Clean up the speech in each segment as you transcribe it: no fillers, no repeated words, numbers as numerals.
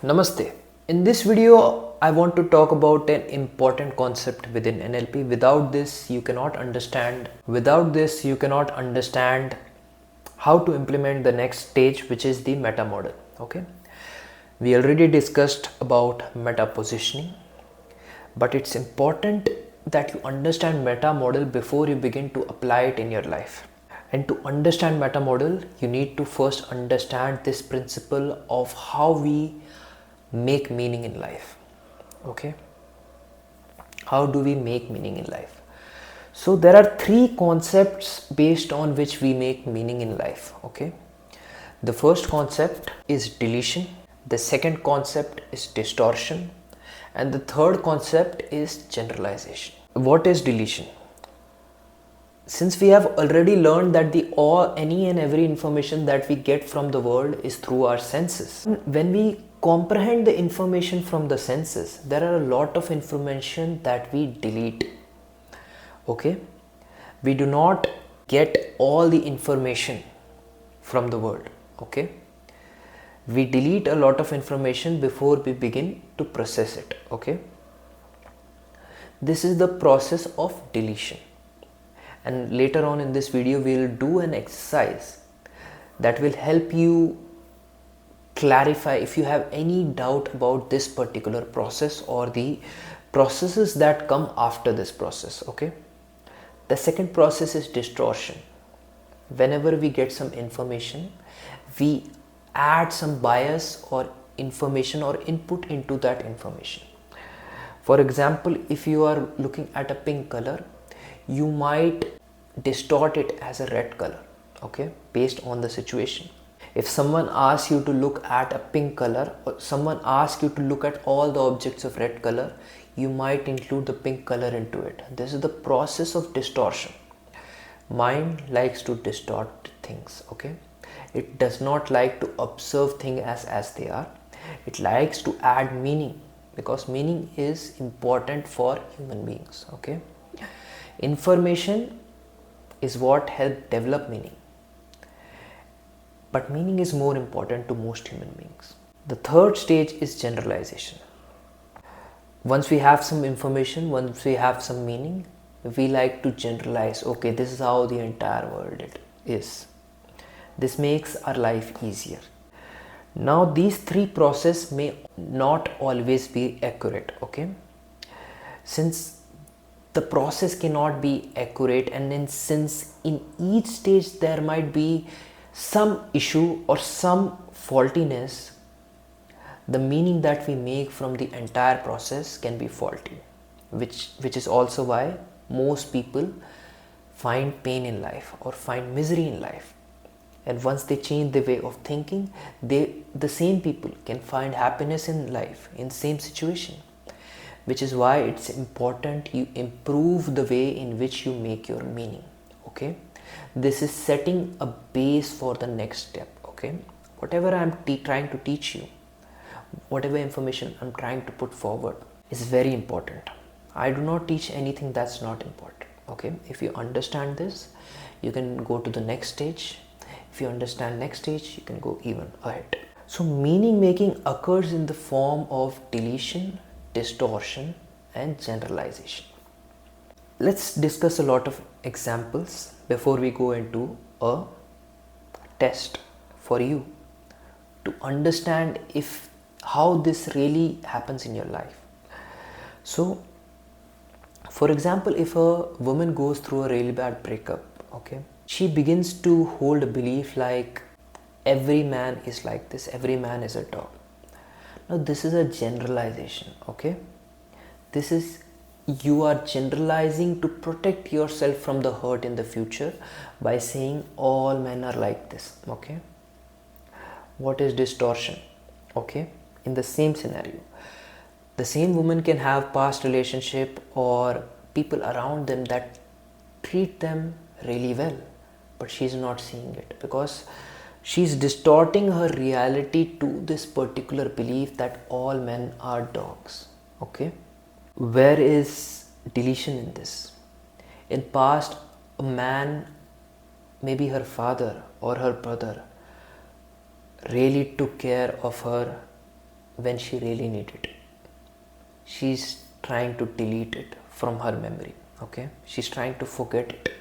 Namaste. In this video, I want to talk about an important concept within NLP. Without this, you cannot understand how to implement the next stage, which is the meta model. Okay. We already discussed about meta positioning, but it's important that you understand meta model before you begin to apply it in your life. And to understand meta model, you need to first understand this principle of how we make meaning in life. Okay, how do we make meaning in life? So there are three concepts based on which we make meaning in life. Okay, the first concept is deletion, the second concept is distortion, and the third concept is generalization. What is deletion? Since we have already learned that any and every information that we get from the world is through our senses. When we comprehend the information from the senses, there are a lot of information that we delete. Okay, we do not get all the information from the world. Okay, we delete a lot of information before we begin to process it. Okay, this is the process of deletion. And later on in this video, we will do an exercise that will help you clarify if you have any doubt about this particular process or the processes that come after this process. Okay, the second process is distortion. Whenever we get some information, we add some bias or information or input into that information. For example, if you are looking at a pink color, you might distort it as a red color. Okay, based on the situation. If someone asks you to look at a pink color, or someone asks you to look at all the objects of red color, you might include the pink color into it. This is the process of distortion. Mind likes to distort things. Okay, it does not like to observe things as they are. It likes to add meaning, because meaning is important for human beings. Okay, information is what helps develop meaning, but meaning is more important to most human beings. The third stage is generalization. Once we have some information, once we have some meaning, we like to generalize. Okay, this is how the entire world is. This makes our life easier. Now these three processes may not always be accurate. Okay, since the process cannot be accurate, and then since in each stage there might be some issue or some faultiness, the meaning that we make from the entire process can be faulty, which is also why most people find pain in life or find misery in life. And once they change their way of thinking, the same people can find happiness in life in same situation. Which is why it's important you improve the way in which you make your meaning. Okay, this is setting a base for the next step. Okay, whatever I'm trying to teach you, whatever information I'm trying to put forward is very important. I do not teach anything that's not important. Okay, if you understand this, you can go to the next stage. If you understand next stage, you can go even ahead. So meaning making occurs in the form of deletion, distortion, and generalization. Let's discuss a lot of examples before we go into a test for you to understand how this really happens in your life. So for example, if a woman goes through a really bad breakup, okay, she begins to hold a belief like every man is like this, every man is a dog. Now this is a generalization. Okay, this is, you are generalizing to protect yourself from the hurt in the future by saying all men are like this. Okay, what is distortion? Okay, in the same scenario, the same woman can have past relationship or people around them that treat them really well, but she's not seeing it because she's distorting her reality to this particular belief that all men are dogs. Okay, where is deletion in this? In past, a man, maybe her father or her brother, really took care of her when she really needs it. She's trying to delete it from her memory. Okay, she's trying to forget it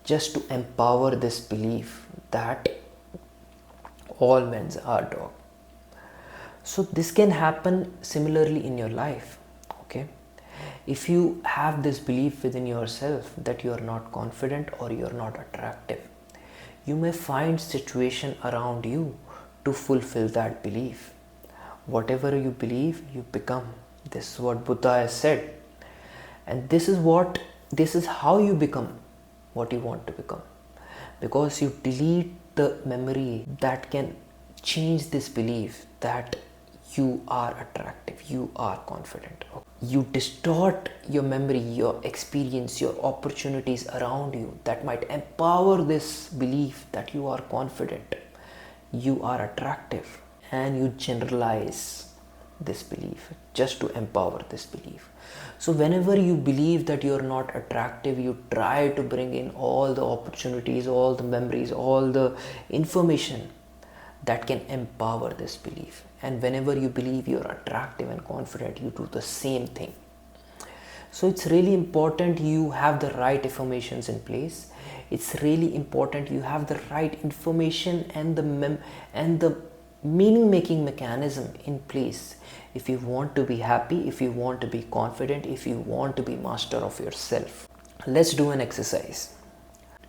just to empower this belief that all men are dog. So this can happen similarly in your life. Okay, if you have this belief within yourself that you are not confident or you are not attractive, you may find situation around you to fulfill that belief. Whatever you believe, you become. This is what Buddha has said, and this is how you become what you want to become, because you delete the memory that can change this belief that you are attractive, you are confident. You distort your memory, your experience, your opportunities around you that might empower this belief that you are confident, you are attractive, and you generalize this belief just to empower this belief. So whenever you believe that you are not attractive, you try to bring in all the opportunities, all the memories, all the information that can empower this belief. And whenever you believe you are attractive and confident, you do the same thing. So it's really important you have the right informations in place. It's really important you have the right information and the meaning making mechanism in place if you want to be happy, if you want to be confident, if you want to be master of yourself. Let's do an exercise.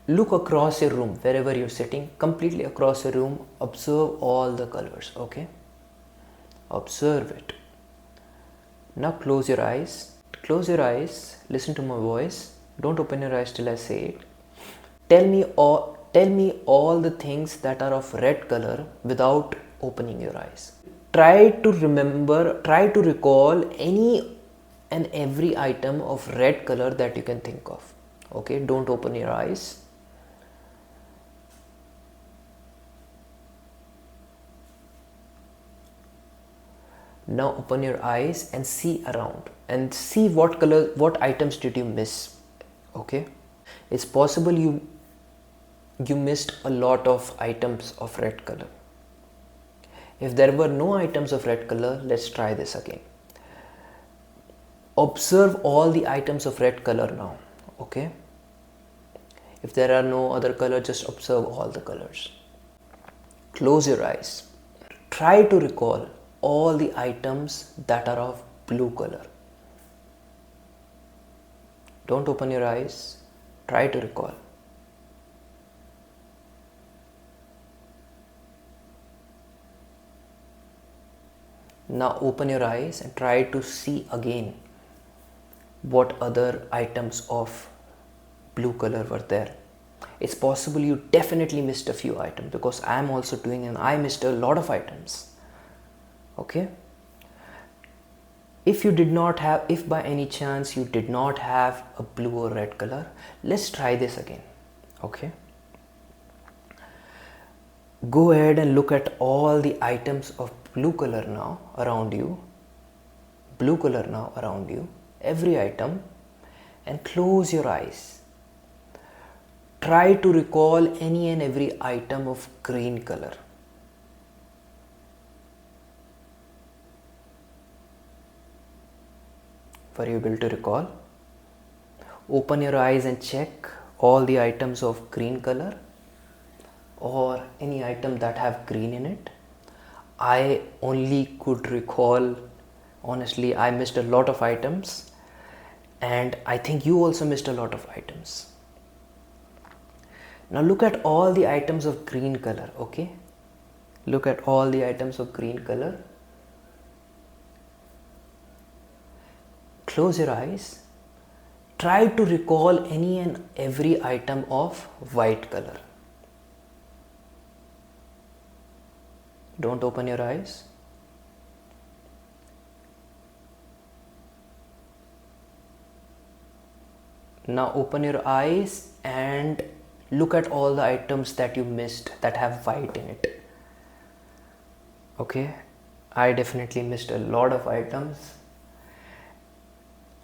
Look across your room, wherever you're sitting, completely across your room. Observe all the colors. Okay, observe it. Now close your eyes. Close your eyes, listen to my voice. Don't open your eyes till I say it. Tell me all the things that are of red color without opening your eyes. Try to recall any and every item of red color that you can think of. Okay, don't open your eyes. Now open your eyes and see around and see what items did you miss. Okay, it's possible you missed a lot of items of red color. If there were no items of red color, let's try this again. Observe all the items of red color now. Okay, if there are no other color, just observe all the colors. Close your eyes. Try to recall all the items that are of blue color. Don't open your eyes. Try to recall. Now open your eyes and try to see again what other items of blue color were there. It's possible you definitely missed a few items, because I am also doing and I missed a lot of items. Okay, if by any chance you did not have a blue or red color, let's try this again. Okay, go ahead and look at all the items of blue color now around you, every item, and close your eyes. Try to recall any and every item of green color. Were you able to recall? Open your eyes and check all the items of green color or any item that have green in it. I only could recall, honestly, I missed a lot of items, and I think you also missed a lot of items. Now look at all the items of green color. Okay, look at all the items of green color. Close your eyes. Try to recall any and every item of white color. Don't open your eyes. Now open your eyes and look at all the items that you missed that have white in it. Okay, I definitely missed a lot of items.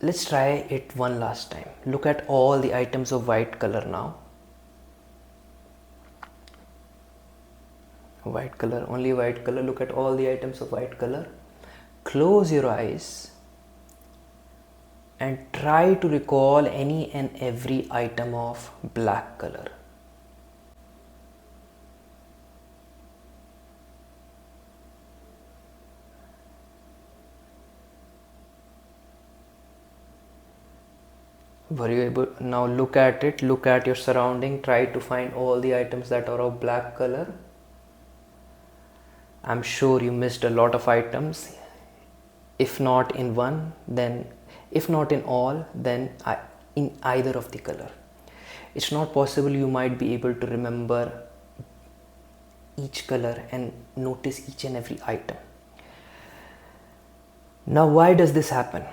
Let's try it one last time. Look at all the items of white color now. White color, only white color. Look at all the items of white color. close your eyes and try to recall any and every item of black color. Were you able? Now look at it, look at your surrounding, try to find all the items that are of black color. I'm sure you missed a lot of items. If not in one, then if not in all, then in either of the color. It's not possible you might be able to remember each color and notice each and every item. Now why does this happen?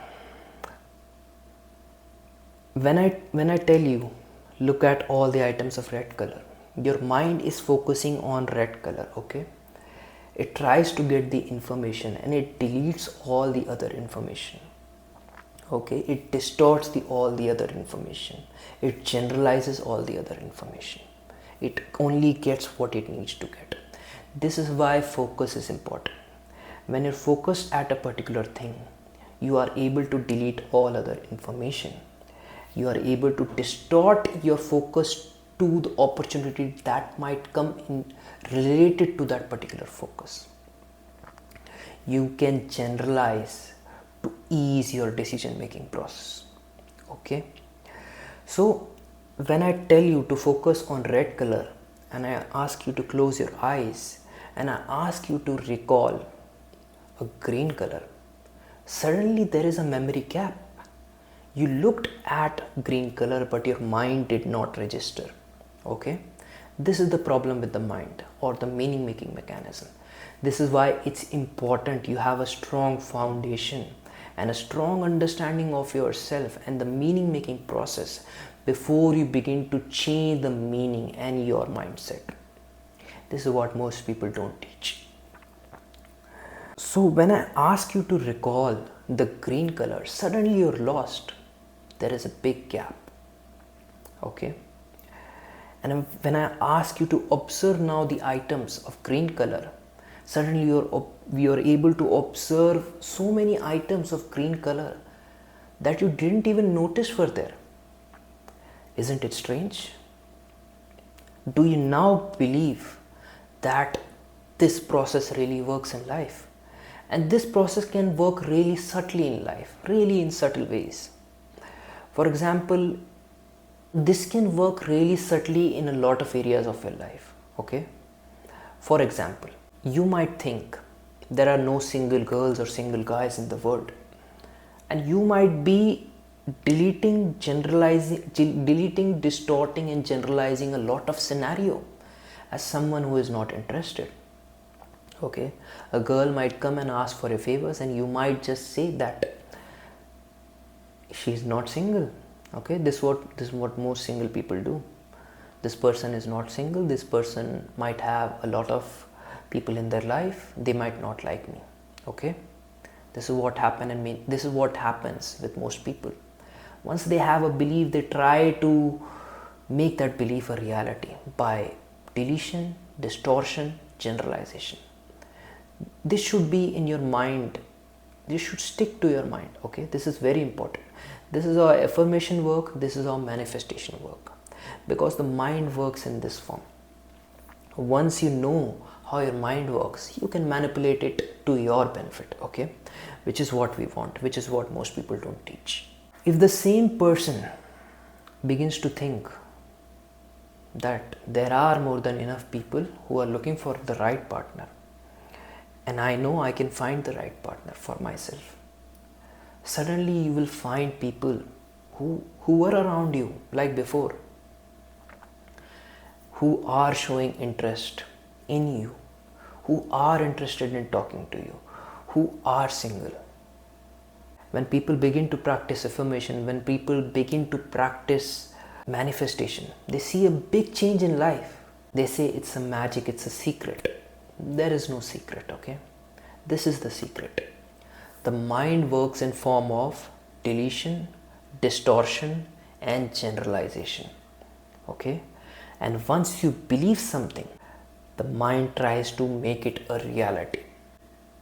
When I tell you, look at all the items of red color, your mind is focusing on red color, okay? It tries to get the information and it deletes all the other information, okay? It distorts all the other information. It generalizes all the other information. It only gets what it needs to get. This is why focus is important. When you're focused at a particular thing, you are able to delete all other information. You are able to distort your focus to the opportunity that might come in related to that particular focus. You can generalize to ease your decision making process, okay? So when I tell you to focus on red color and I ask you to close your eyes and I ask you to recall a green color, suddenly there is a memory gap. You looked at green color but your mind did not register, okay? This is the problem with the mind or the meaning making mechanism. This is why it's important you have a strong foundation and a strong understanding of yourself and the meaning making process before you begin to change the meaning and your mindset. This is what most people don't teach. So when I ask you to recall the green color, suddenly you're lost. There is a big gap, okay? And when I ask you to observe now the items of green color, suddenly you're able to observe so many items of green color that you didn't even notice were there. Isn't it strange? Do you now believe that this process really works in life? And this process can work really subtly in life, really in subtle ways. For example, this can work really subtly in a lot of areas of your life, okay? For example, you might think there are no single girls or single guys in the world, and you might be deleting, distorting and generalizing a lot of scenario as someone who is not interested, okay? A girl might come and ask for your favors and you might just say that she's not single, okay? This is what most single people do. This person is not single. This person might have a lot of people in their life. They might not like me, okay? This is what this is what happens with most people. Once they have a belief, they try to make that belief a reality by deletion, distortion, generalization. This should be in your mind. This should stick to your mind, okay? This is very important. This is our affirmation work. This is our manifestation work, because the mind works in this form. Once you know how your mind works, you can manipulate it to your benefit, okay? Which is what we want, which is what most people don't teach. If the same person begins to think that there are more than enough people who are looking for the right partner, and I know I can find the right partner for myself, suddenly you will find people who were around you like before, who are showing interest in you, who are interested in talking to you, who are single. When people begin to practice affirmation, when people begin to practice manifestation, they see a big change in life. They say it's a magic, it's a secret. There is no secret, okay? This is the secret. The mind works in form of deletion, distortion and generalization, okay? And once you believe something, the mind tries to make it a reality.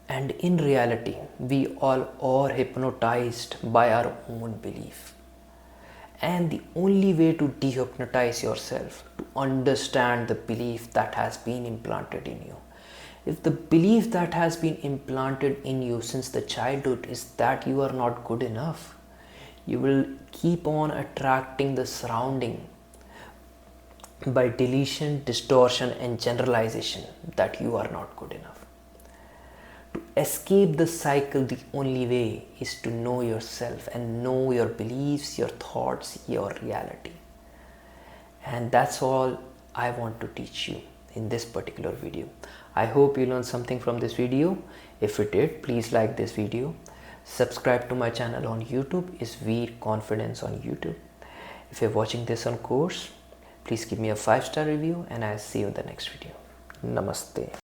And in reality, we all are hypnotized by our own belief. And the only way to dehypnotize yourself, to understand the belief that has been implanted in you. If the belief that has been implanted in you since the childhood is that you are not good enough, you will keep on attracting the surrounding by deletion, distortion, and generalization that you are not good enough. To escape the cycle, the only way is to know yourself and know your beliefs, your thoughts, your reality. And that's all I want to teach you in this particular video. I hope you learned something from this video. If you did, please like this video. Subscribe to my channel on YouTube, is Veer Confidence on YouTube. If you're watching this on course, please give me a 5-star review, and I'll see you in the next video. Namaste.